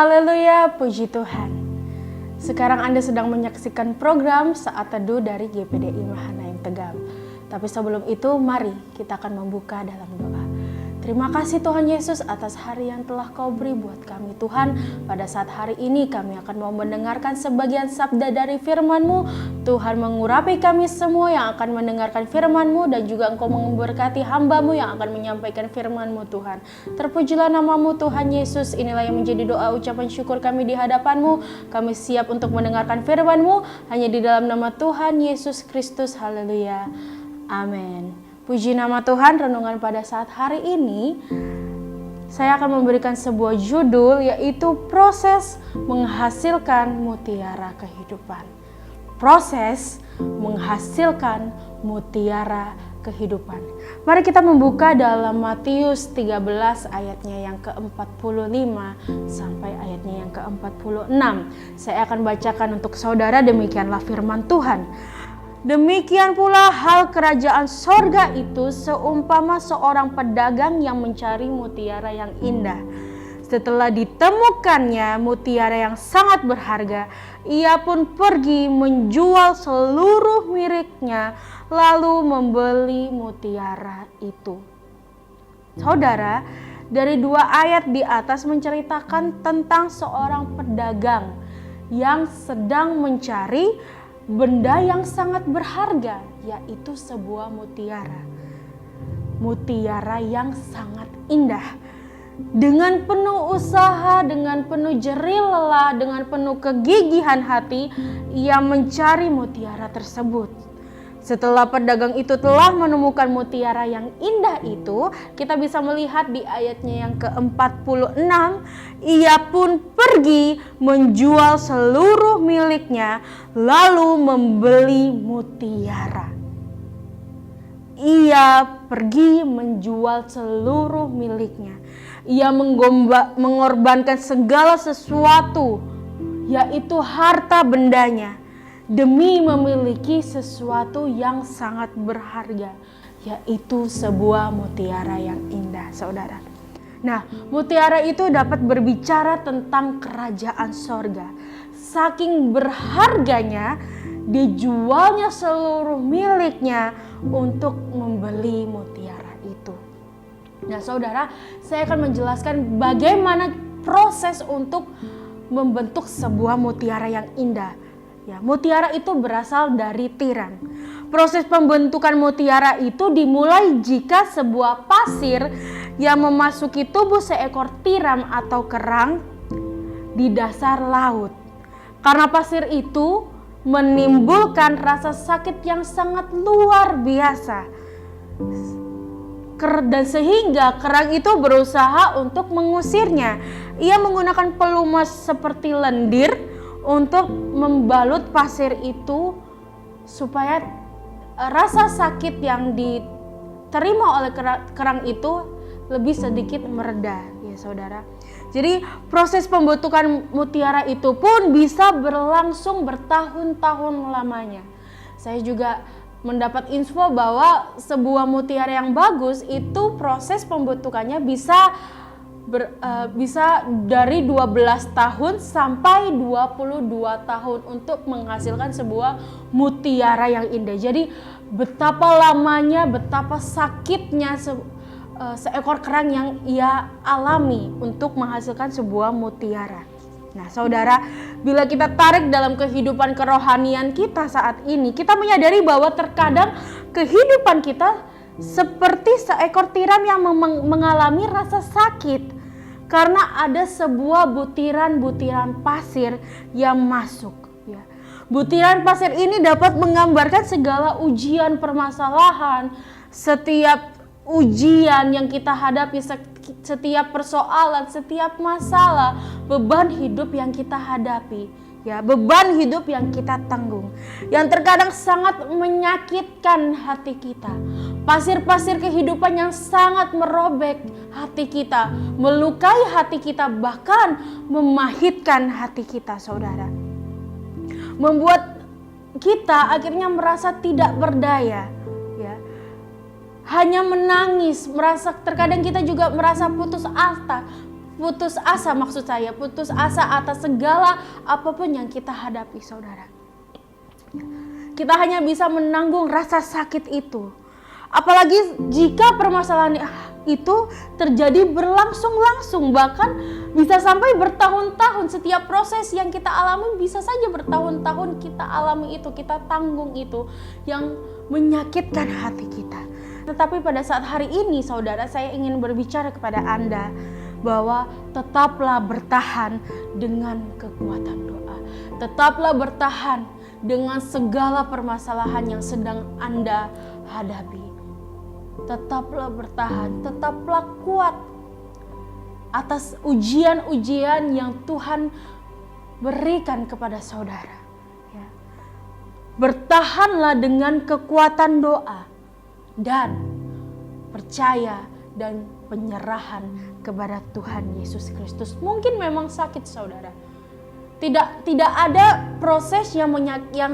Haleluya, puji Tuhan. Sekarang Anda sedang menyaksikan program Saat Teduh dari GPDI Mahanaim Tegal. Tapi sebelum itu, mari kita akan membuka dalam doa. Terima kasih Tuhan Yesus atas hari yang telah Kau beri buat kami Tuhan. Pada saat hari ini kami akan mau mendengarkan sebagian sabda dari firman-Mu. Tuhan mengurapi kami semua yang akan mendengarkan firman-Mu dan juga Engkau memberkati hamba-Mu yang akan menyampaikan firman-Mu Tuhan. Terpujilah nama-Mu Tuhan Yesus. Inilah yang menjadi doa ucapan syukur kami di hadapan-Mu. Kami siap untuk mendengarkan firman-Mu hanya di dalam nama Tuhan Yesus Kristus. Haleluya. Amin. Puji nama Tuhan. Renungan pada saat hari ini saya akan memberikan sebuah judul, yaitu proses menghasilkan mutiara kehidupan. Proses menghasilkan mutiara kehidupan. Mari kita membuka dalam Matius 13 ayatnya yang ke-45 sampai ayatnya yang ke-46. Saya akan bacakan untuk saudara, demikianlah firman Tuhan. Demikian pula hal kerajaan sorga itu seumpama seorang pedagang yang mencari mutiara yang indah. Setelah ditemukannya mutiara yang sangat berharga, ia pun pergi menjual seluruh miliknya lalu membeli mutiara itu. Saudara, dari dua ayat di atas menceritakan tentang seorang pedagang yang sedang mencari benda yang sangat berharga, yaitu sebuah mutiara. Mutiara yang sangat indah. Dengan penuh usaha, dengan penuh jerih lelah, dengan penuh kegigihan hati, ia mencari mutiara tersebut. Setelah pedagang itu telah menemukan mutiara yang indah itu, kita bisa melihat di ayatnya yang ke-46, ia pun pergi menjual seluruh miliknya lalu membeli mutiara. Ia pergi menjual seluruh miliknya. Ia mengorbankan segala sesuatu, yaitu harta bendanya, demi memiliki sesuatu yang sangat berharga, yaitu sebuah mutiara yang indah, saudara. Nah, mutiara itu dapat berbicara tentang kerajaan sorga. Saking berharganya, dijualnya seluruh miliknya untuk membeli mutiara itu. Nah, saudara, saya akan menjelaskan bagaimana proses untuk membentuk sebuah mutiara yang indah. Ya, mutiara itu berasal dari tiram. Proses pembentukan mutiara itu dimulai jika sebuah pasir yang memasuki tubuh seekor tiram atau kerang di dasar laut. Karena pasir itu menimbulkan rasa sakit yang sangat luar biasa. Dan sehingga kerang itu berusaha untuk mengusirnya. Ia menggunakan pelumas seperti lendir untuk membalut pasir itu supaya rasa sakit yang diterima oleh kerang itu lebih sedikit mereda, ya saudara. Jadi proses pembentukan mutiara itu pun bisa berlangsung bertahun-tahun lamanya. Saya juga mendapat info bahwa sebuah mutiara yang bagus itu proses pembentukannya bisa dari 12 tahun sampai 22 tahun untuk menghasilkan sebuah mutiara yang indah. Jadi betapa lamanya, betapa sakitnya seekor kerang yang ia alami untuk menghasilkan sebuah mutiara. Nah, saudara, bila kita tarik dalam kehidupan kerohanian kita saat ini, kita menyadari bahwa terkadang kehidupan kita seperti seekor tiram yang mengalami rasa sakit karena ada sebuah butiran-butiran pasir yang masuk. Ya. Butiran pasir ini dapat menggambarkan segala ujian permasalahan, setiap ujian yang kita hadapi, setiap persoalan, setiap masalah, beban hidup yang kita hadapi. Ya, beban hidup yang kita tanggung, yang terkadang sangat menyakitkan hati kita. Pasir-pasir kehidupan yang sangat merobek hati kita, melukai hati kita, bahkan memahitkan hati kita, saudara. Membuat kita akhirnya merasa tidak berdaya, ya. Hanya menangis, terkadang kita juga merasa putus asa, putus asa, maksud saya putus asa atas segala apapun yang kita hadapi, saudara. Kita hanya bisa menanggung rasa sakit itu. Apalagi jika permasalahan itu terjadi berlangsung-langsung, bahkan bisa sampai bertahun-tahun. Setiap proses yang kita alami bisa saja bertahun-tahun kita alami itu, kita tanggung itu, yang menyakitkan hati kita. Tetapi pada saat hari ini, saudara, saya ingin berbicara kepada Anda bahwa tetaplah bertahan dengan kekuatan doa. Tetaplah bertahan dengan segala permasalahan yang sedang Anda hadapi. Tetaplah bertahan, tetaplah kuat atas ujian-ujian yang Tuhan berikan kepada saudara. Ya. Bertahanlah dengan kekuatan doa dan percaya dan penyerahan kepada Tuhan Yesus Kristus. Mungkin memang sakit, saudara. Tidak ada proses yang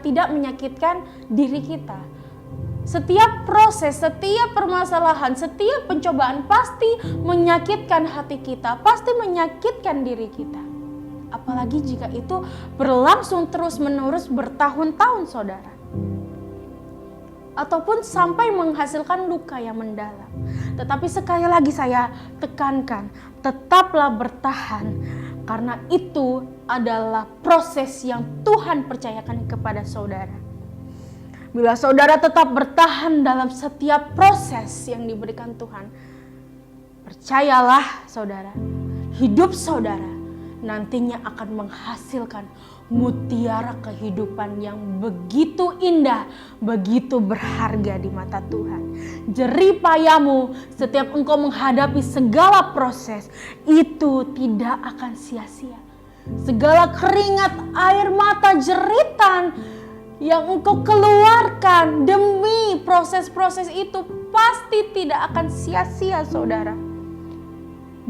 tidak menyakitkan diri kita. Setiap proses, setiap permasalahan, setiap pencobaan pasti menyakitkan hati kita, pasti menyakitkan diri kita. Apalagi jika itu berlangsung terus-menerus bertahun-tahun, saudara. Ataupun sampai menghasilkan luka yang mendalam. Tetapi sekali lagi saya tekankan, tetaplah bertahan. Karena itu adalah proses yang Tuhan percayakan kepada saudara. Bila saudara tetap bertahan dalam setiap proses yang diberikan Tuhan, percayalah saudara, hidup saudara nantinya akan menghasilkan mutiara kehidupan yang begitu indah, begitu berharga di mata Tuhan. Jerih payahmu setiap engkau menghadapi segala proses, itu tidak akan sia-sia. Segala keringat, air mata, jeritan yang engkau keluarkan demi proses-proses itu pasti tidak akan sia-sia, saudara.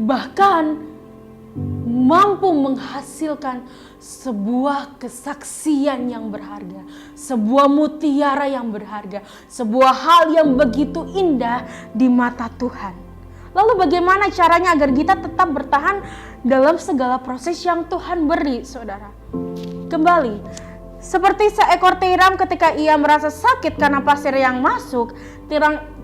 Bahkan mampu menghasilkan sebuah kesaksian yang berharga, sebuah mutiara yang berharga, sebuah hal yang begitu indah di mata Tuhan. Lalu bagaimana caranya agar kita tetap bertahan dalam segala proses yang Tuhan beri, saudara? Kembali, seperti seekor tiram ketika ia merasa sakit karena pasir yang masuk,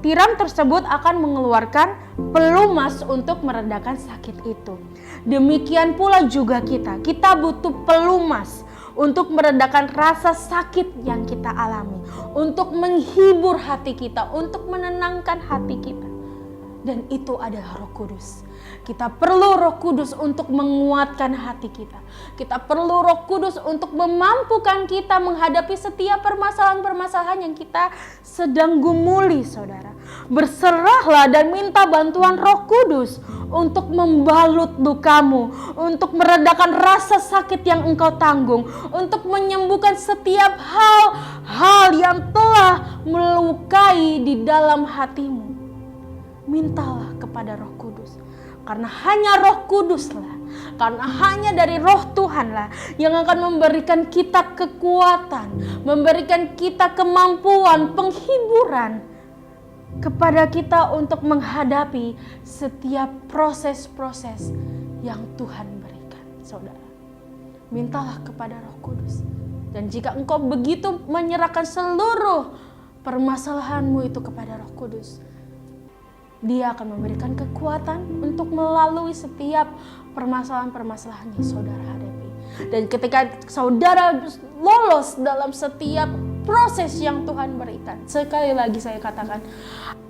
tiram tersebut akan mengeluarkan pelumas untuk meredakan sakit itu. Demikian pula juga kita butuh pelumas untuk meredakan rasa sakit yang kita alami, untuk menghibur hati kita, untuk menenangkan hati kita. Dan itu adalah Roh Kudus. Kita perlu Roh Kudus untuk menguatkan hati kita. Kita perlu Roh Kudus untuk memampukan kita menghadapi setiap permasalahan-permasalahan yang kita sedang gumuli, saudara. Berserahlah dan minta bantuan Roh Kudus untuk membalut lukamu, untuk meredakan rasa sakit yang engkau tanggung, untuk menyembuhkan setiap hal yang telah melukai di dalam hatimu. Mintalah kepada Roh Kudus. Karena hanya Roh Kuduslah, karena hanya dari Roh Tuhanlah yang akan memberikan kita kekuatan, memberikan kita kemampuan, penghiburan kepada kita untuk menghadapi setiap proses-proses yang Tuhan berikan, saudara. Mintalah kepada Roh Kudus. Dan jika engkau begitu menyerahkan seluruh permasalahanmu itu kepada Roh Kudus, Dia akan memberikan kekuatan untuk melalui setiap permasalahan-permasalahan yang saudara hadapi. Dan ketika saudara lolos dalam setiap proses yang Tuhan berikan, sekali lagi saya katakan,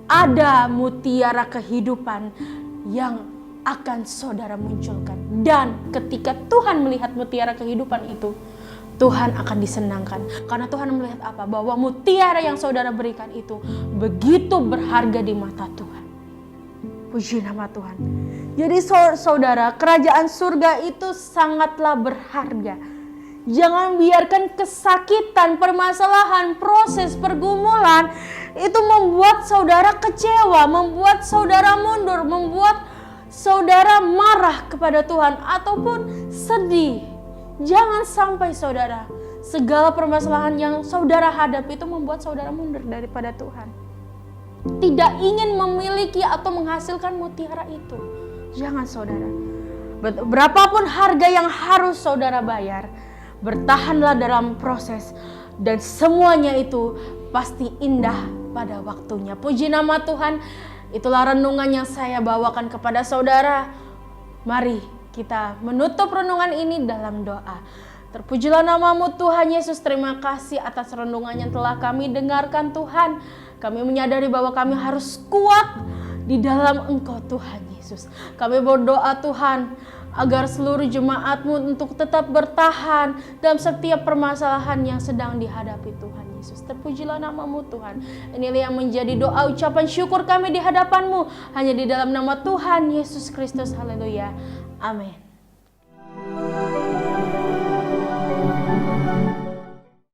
ada mutiara kehidupan yang akan saudara munculkan. Dan ketika Tuhan melihat mutiara kehidupan itu, Tuhan akan disenangkan. Karena Tuhan melihat apa? Bahwa mutiara yang saudara berikan itu begitu berharga di mata Tuhan. Puji nama Tuhan. Jadi saudara, kerajaan surga itu sangatlah berharga. Jangan biarkan kesakitan, permasalahan, proses, pergumulan itu membuat saudara kecewa, membuat saudara mundur, membuat saudara marah kepada Tuhan ataupun sedih. Jangan sampai saudara, segala permasalahan yang saudara hadapi itu membuat saudara mundur daripada Tuhan. Tidak ingin memiliki atau menghasilkan mutiara itu. Jangan, saudara. Berapapun harga yang harus saudara bayar, bertahanlah dalam proses, dan semuanya itu pasti indah pada waktunya. Puji nama Tuhan. Itulah renungan yang saya bawakan kepada saudara. Mari kita menutup renungan ini dalam doa. Terpujilah namamu Tuhan Yesus. Terima kasih atas renungan yang telah kami dengarkan Tuhan. Kami menyadari bahwa kami harus kuat di dalam Engkau Tuhan Yesus. Kami berdoa Tuhan agar seluruh jemaat-Mu untuk tetap bertahan dalam setiap permasalahan yang sedang dihadapi Tuhan Yesus. Terpujilah namamu Tuhan. Inilah yang menjadi doa ucapan syukur kami di hadapan-Mu. Hanya di dalam nama Tuhan Yesus Kristus. Haleluya. Amin.